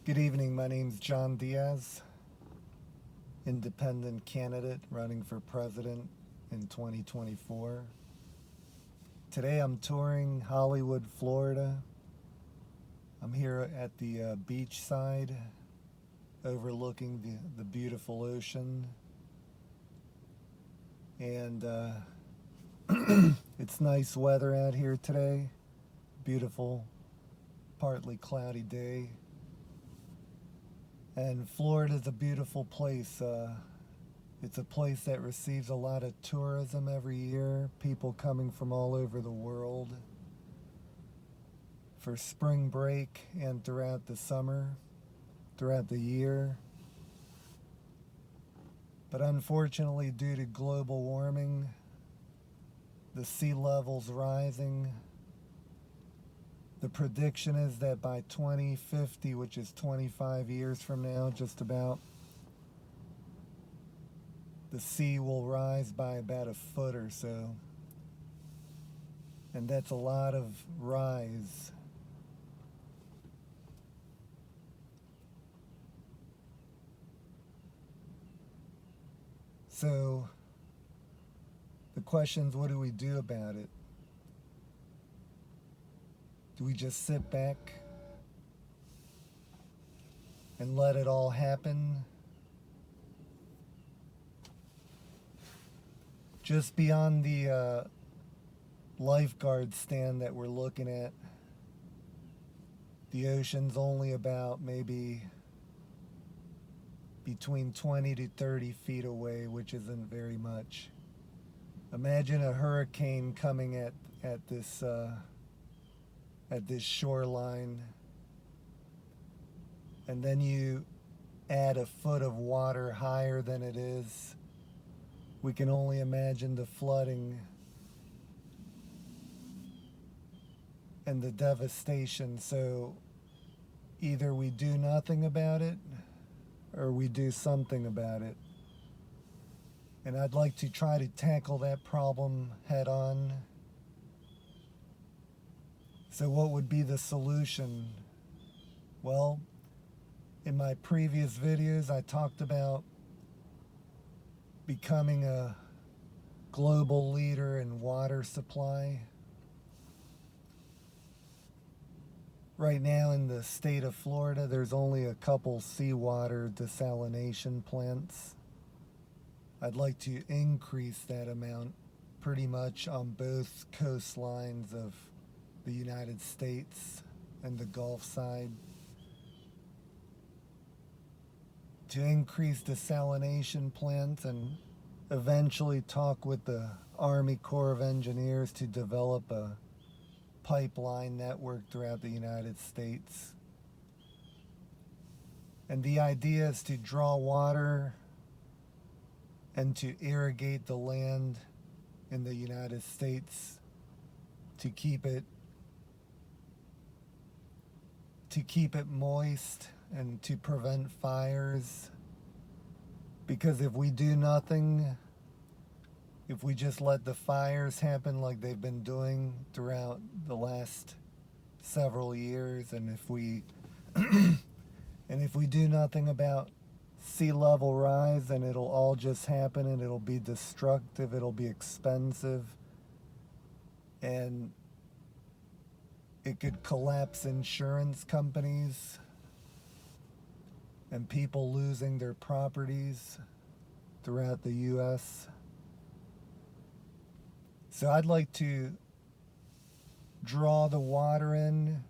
Good evening. My name's John Diaz, independent candidate running for president in 2024. Today I'm touring Hollywood, Florida. I'm here at the beach side overlooking the beautiful ocean. And it's nice weather out here today. Beautiful, partly cloudy day. And Florida's a beautiful place. It's a place that receives a lot of tourism every year, people coming from all over the world for spring break and throughout the summer, throughout the year. But unfortunately, due to global warming, the sea level's rising. The prediction is that by 2050, which is 25 years from now, just about, the sea will rise by about a foot or so. And that's a lot of rise. So the question is, what do we do about it? Do we just sit back and let it all happen? Just beyond the lifeguard stand that we're looking at, the ocean's only about maybe between 20 to 30 feet away, which isn't very much. Imagine a hurricane coming at this shoreline, and then you add a foot of water higher than it is. We can only imagine the flooding and the devastation. So either we do nothing about it or we do something about it. And I'd like to try to tackle that problem head on. So what would be the solution? Well, in my previous videos, I talked about becoming a global leader in water supply. Right now in the state of Florida, there's only a couple seawater desalination plants. I'd like to increase that amount pretty much on both coastlines of the United States and the Gulf side. To increase desalination plants and eventually talk with the Army Corps of Engineers to develop a pipeline network throughout the United States. And the idea is to draw water and to irrigate the land in the United States to keep it moist and to prevent fires. Because if we do nothing, if we just let the fires happen like they've been doing throughout the last several years, and if we do nothing about sea level rise, then it'll all just happen and it'll be destructive, it'll be expensive, and it could collapse insurance companies and people losing their properties throughout the U.S. So I'd like to draw the water in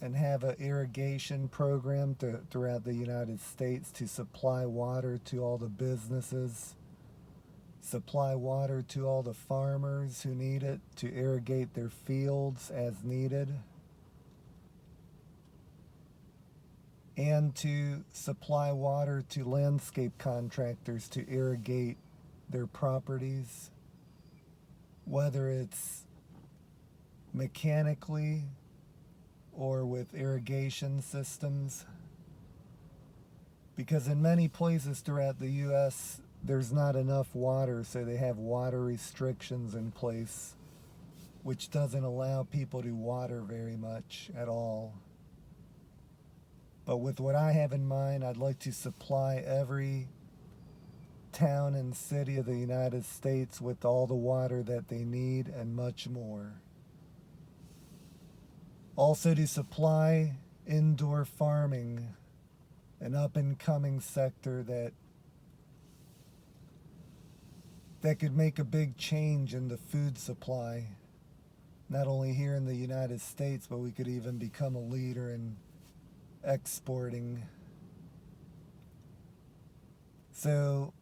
and have an irrigation program throughout the United States to supply water to all the businesses, supply water to all the farmers who need it to irrigate their fields as needed, and to supply water to landscape contractors to irrigate their properties, whether it's mechanically or with irrigation systems. Because in many places throughout the U.S., there's not enough water, so they have water restrictions in place, which doesn't allow people to water very much at all. But with what I have in mind, I'd like to supply every town and city of the United States with all the water that they need and much more. Also to supply indoor farming, an up-and-coming sector that could make a big change in the food supply, not only here in the United States, but we could even become a leader in exporting. So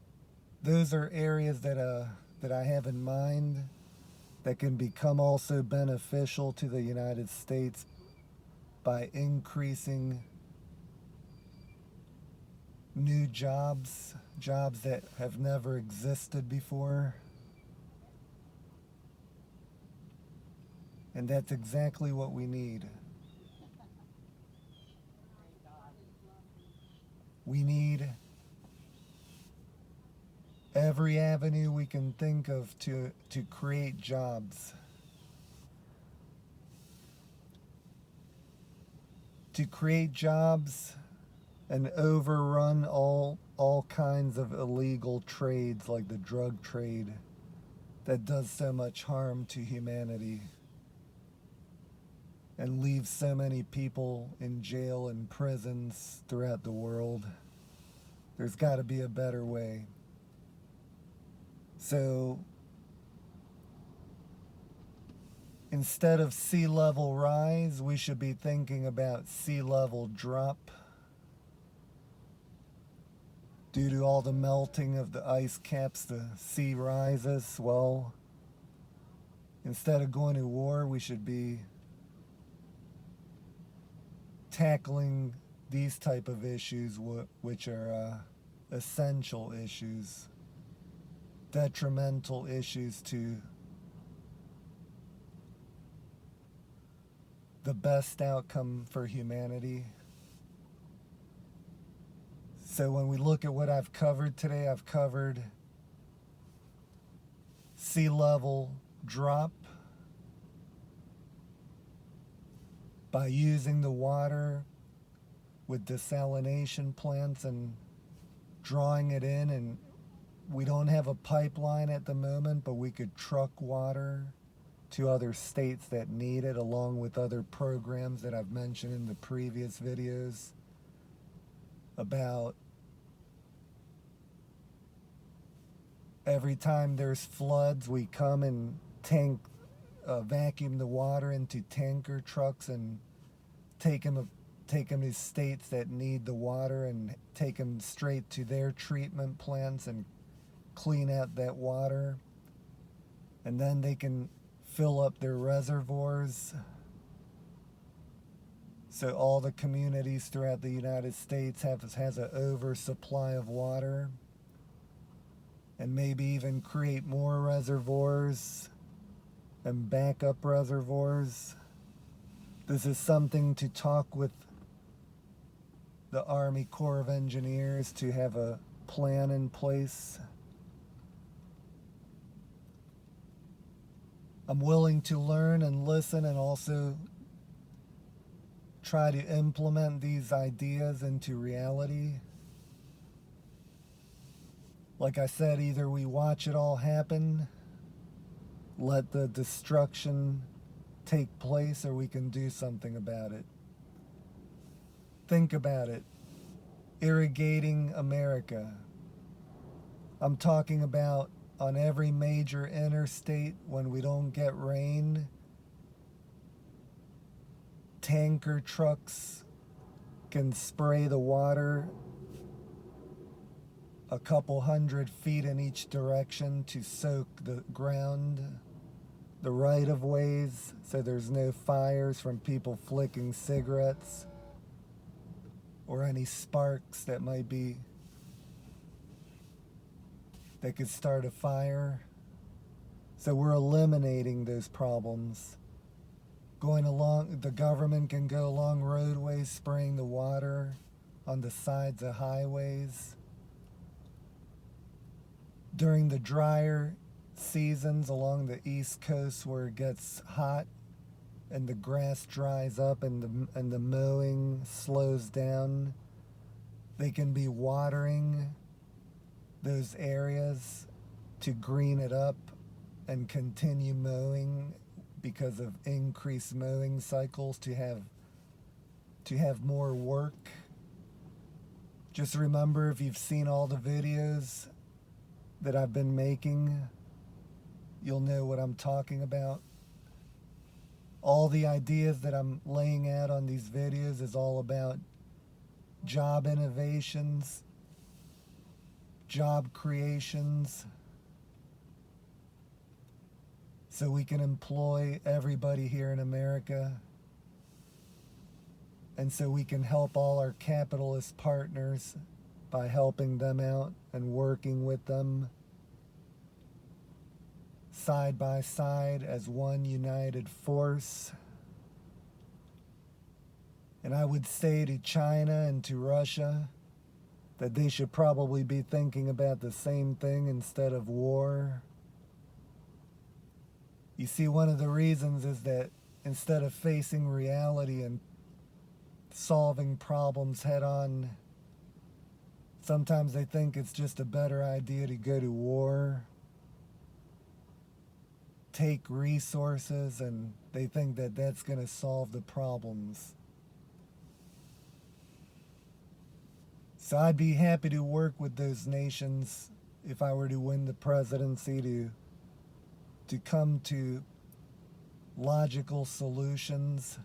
those are areas that I have in mind that can become also beneficial to the United States by increasing new jobs that have never existed before. And that's exactly what we need. We need every avenue we can think of to create jobs. To create jobs and overrun all kinds of illegal trades like the drug trade that does so much harm to humanity and leaves so many people in jail and prisons throughout the world. There's got to be a better way. So instead of sea level rise, we should be thinking about sea level drop. Due to all the melting of the ice caps, the sea rises. Well, instead of going to war, we should be tackling these type of issues, which are essential issues, detrimental issues to the best outcome for humanity. So when we look at what I've covered today, I've covered sea level drop by using the water with desalination plants and drawing it in. And we don't have a pipeline at the moment, but we could truck water to other states that need it, along with other programs that I've mentioned in the previous videos about every time there's floods, we come and vacuum the water into tanker trucks and take them to states that need the water and take them straight to their treatment plants and clean out that water. And then they can fill up their reservoirs. So all the communities throughout the United States has an oversupply of water, and maybe even create more reservoirs and backup reservoirs. This is something to talk with the Army Corps of Engineers to have a plan in place. I'm willing to learn and listen and also try to implement these ideas into reality. Like I said, either we watch it all happen, let the destruction take place, or we can do something about it. Think about it. Irrigating America. I'm talking about on every major interstate when we don't get rain, tanker trucks can spray the water a couple 100 feet in each direction to soak the ground, the right-of-ways, so there's no fires from people flicking cigarettes or any sparks that could start a fire. So we're eliminating those problems. The government can go along roadways spraying the water on the sides of highways. During the drier seasons along the East Coast where it gets hot, and the grass dries up and the mowing slows down, they can be watering those areas to green it up and continue mowing because of increased mowing cycles to have more work. Just remember, if you've seen all the videos that I've been making, you'll know what I'm talking about. All the ideas that I'm laying out on these videos is all about job innovations, job creations, so we can employ everybody here in America, and so we can help all our capitalist partners by helping them out and working with them side by side as one united force. And I would say to China and to Russia that they should probably be thinking about the same thing instead of war. You see, one of the reasons is that instead of facing reality and solving problems head on, sometimes they think it's just a better idea to go to war, take resources, and they think that that's going to solve the problems. So I'd be happy to work with those nations if I were to win the presidency to come to logical solutions.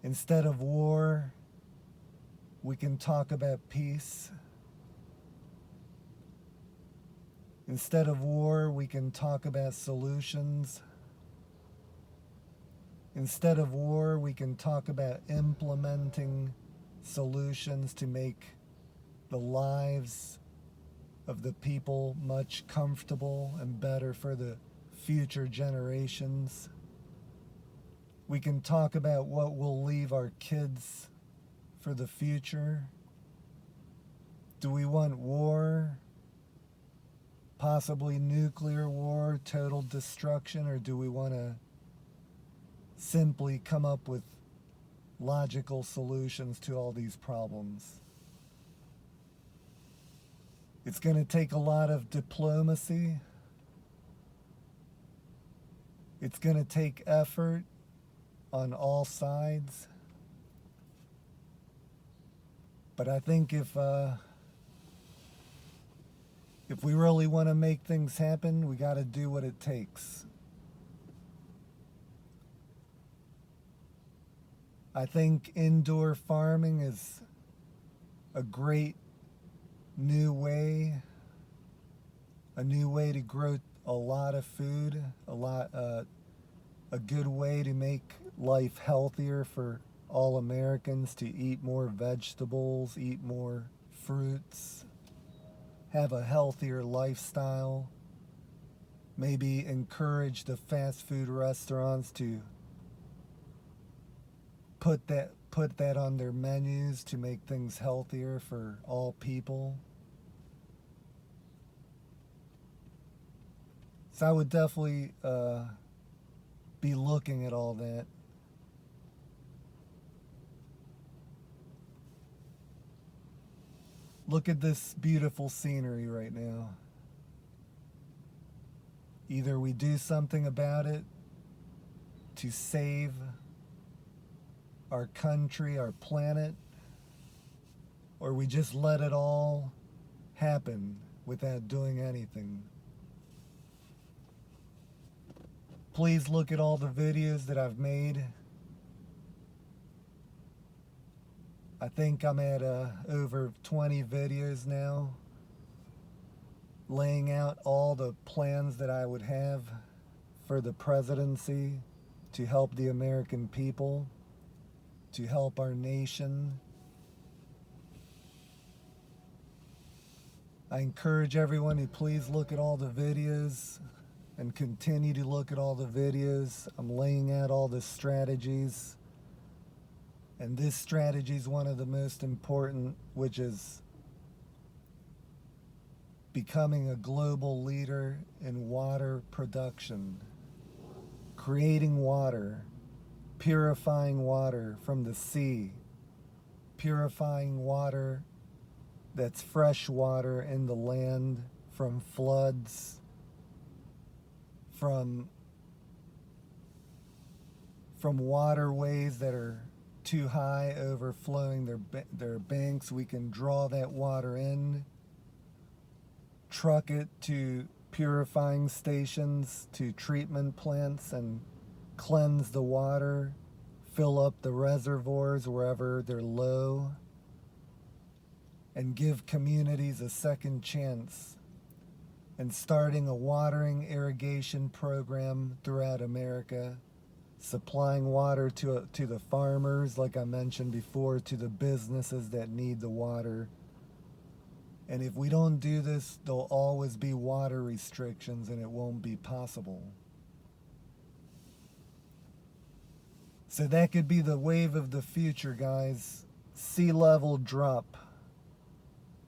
Instead of war, we can talk about peace. Instead of war, we can talk about solutions. Instead of war, we can talk about implementing solutions to make the lives of the people much comfortable and better for the future generations. We can talk about what we'll leave our kids for the future. Do we want war? Possibly nuclear war, total destruction, or do we want to simply come up with logical solutions to all these problems? It's going to take a lot of diplomacy. It's going to take effort on all sides. But I think if we really want to make things happen, we got to do what it takes. I think indoor farming is a great new way to grow a lot of food, a good way to make life healthier for all Americans, to eat more vegetables, eat more fruits, have a healthier lifestyle, maybe encourage the fast food restaurants to put that on their menus to make things healthier for all people. So I would definitely be looking at all that. Look at this beautiful scenery right now. Either we do something about it to save our country, our planet, or we just let it all happen without doing anything. Please look at all the videos that I've made. I think I'm at over 20 videos now, laying out all the plans that I would have for the presidency to help the American people, to help our nation. I encourage everyone to please look at all the videos and continue to look at all the videos. I'm laying out all the strategies. And this strategy is one of the most important, which is becoming a global leader in water production, creating water, purifying water from the sea, purifying water that's fresh water in the land from floods, from waterways that are too high, overflowing their banks. We can draw that water in, truck it to purifying stations, to treatment plants, and cleanse the water, fill up the reservoirs wherever they're low, and give communities a second chance. And starting a watering irrigation program throughout America, supplying water to the farmers, like I mentioned before, to the businesses that need the water. And if we don't do this, there'll always be water restrictions and it won't be possible. So that could be the wave of the future, guys. Sea level drop.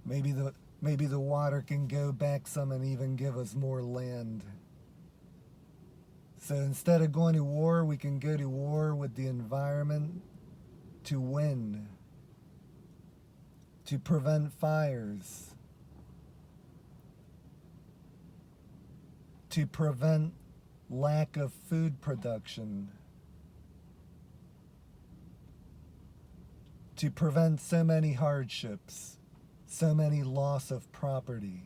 Maybe the water can go back some and even give us more land. So instead of going to war, we can go to war with the environment to win, to prevent fires, to prevent lack of food production, to prevent so many hardships, so many loss of property.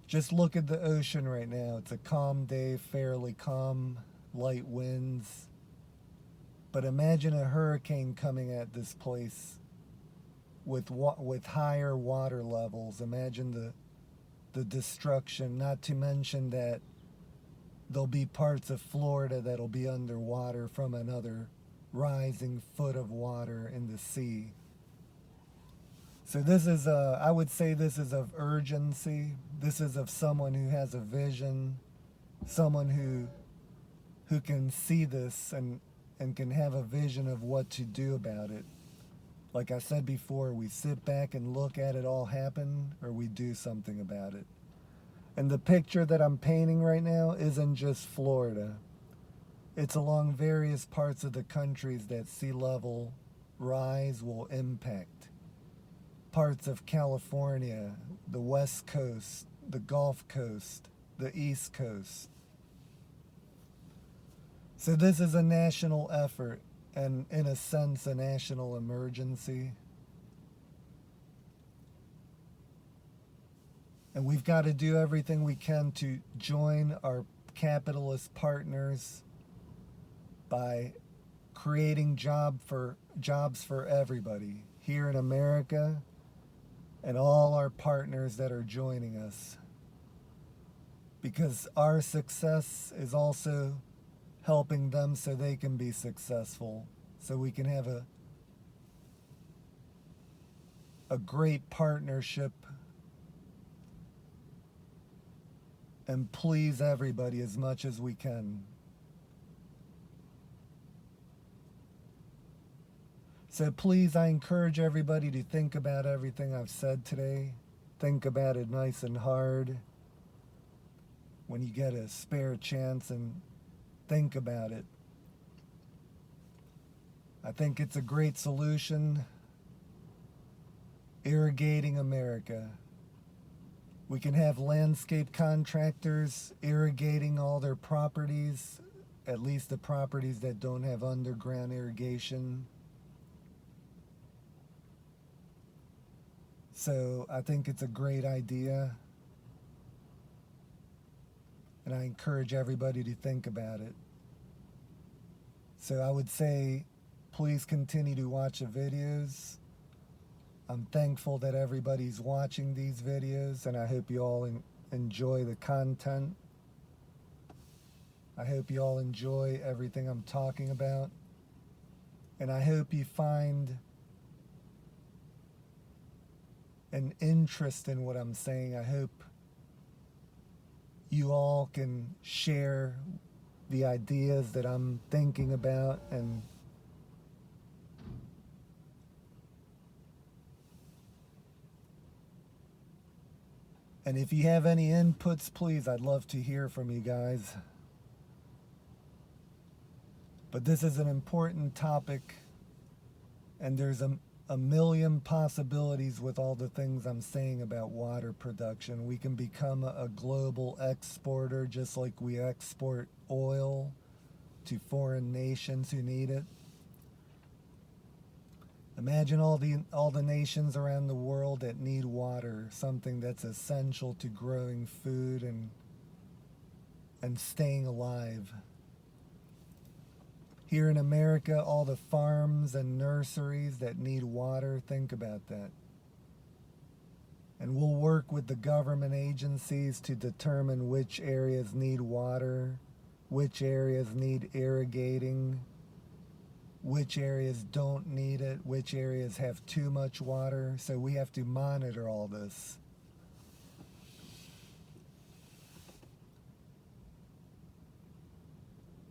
Just look at the ocean right now. It's a calm day, fairly calm, light winds. But imagine a hurricane coming at this place with higher water levels. Imagine the destruction, not to mention that there'll be parts of Florida that'll be underwater from another rising foot of water in the sea. So this is I would say this is of urgency. This is of someone who has a vision, someone who can see this and can have a vision of what to do about it. Like I said before, we sit back and look at it all happen, or we do something about it. And the picture that I'm painting right now isn't just Florida. It's along various parts of the countries that sea level rise will impact. Parts of California, the West Coast, the Gulf Coast, the East Coast. So this is a national effort and, in a sense, a national emergency. And we've got to do everything we can to join our capitalist partners by creating jobs for everybody here in America and all our partners that are joining us. Because our success is also helping them so they can be successful, so we can have a great partnership and please everybody as much as we can. So please, I encourage everybody to think about everything I've said today. Think about it nice and hard when you get a spare chance, and think about it. I think it's a great solution. Irrigating America. We can have landscape contractors irrigating all their properties, at least the properties that don't have underground irrigation. So I think it's a great idea, and I encourage everybody to think about it. So I would say, please continue to watch the videos. I'm thankful that everybody's watching these videos, and I hope you all enjoy the content. I hope you all enjoy everything I'm talking about, and I hope you find an interest in what I'm saying. I hope you all can share the ideas that I'm thinking about, and if you have any inputs, please, I'd love to hear from you guys. But this is an important topic, and there's a million possibilities with all the things I'm saying about water production. We can become a global exporter just like we export oil to foreign nations who need it. Imagine all the nations around the world that need water, something that's essential to growing food and staying alive. Here in America, all the farms and nurseries that need water, think about that. And we'll work with the government agencies to determine which areas need water, which areas need irrigating, which areas don't need it, which areas have too much water. So we have to monitor all this.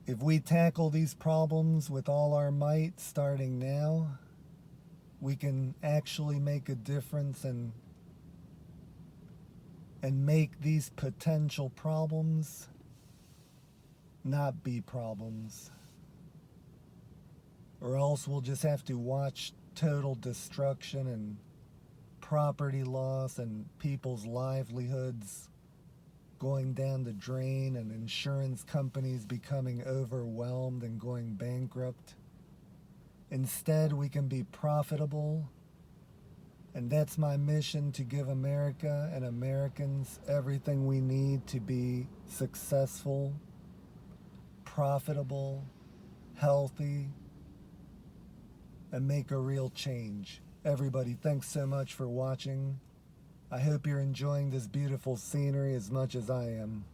If we tackle these problems with all our might starting now, we can actually make a difference and make these potential problems not be problems. Or else we'll just have to watch total destruction and property loss and people's livelihoods going down the drain and insurance companies becoming overwhelmed and going bankrupt. Instead, we can be profitable, and that's my mission, to give America and Americans everything we need to be successful, profitable, healthy, and make a real change. Everybody, thanks so much for watching. I hope you're enjoying this beautiful scenery as much as I am.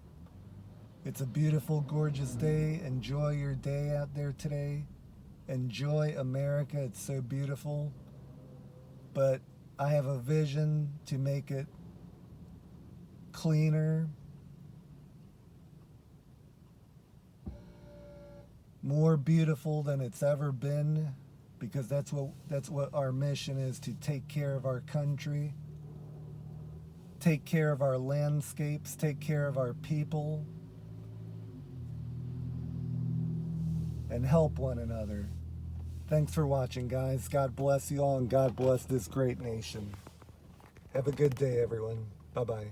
It's a beautiful, gorgeous day. Enjoy your day out there today. Enjoy America. It's so beautiful. But I have a vision to make it cleaner, more beautiful than it's ever been, because that's what our mission is, to take care of our country, take care of our landscapes, take care of our people, and help one another. Thanks for watching, guys. God bless you all, and God bless this great nation. Have a good day, everyone. Bye-bye.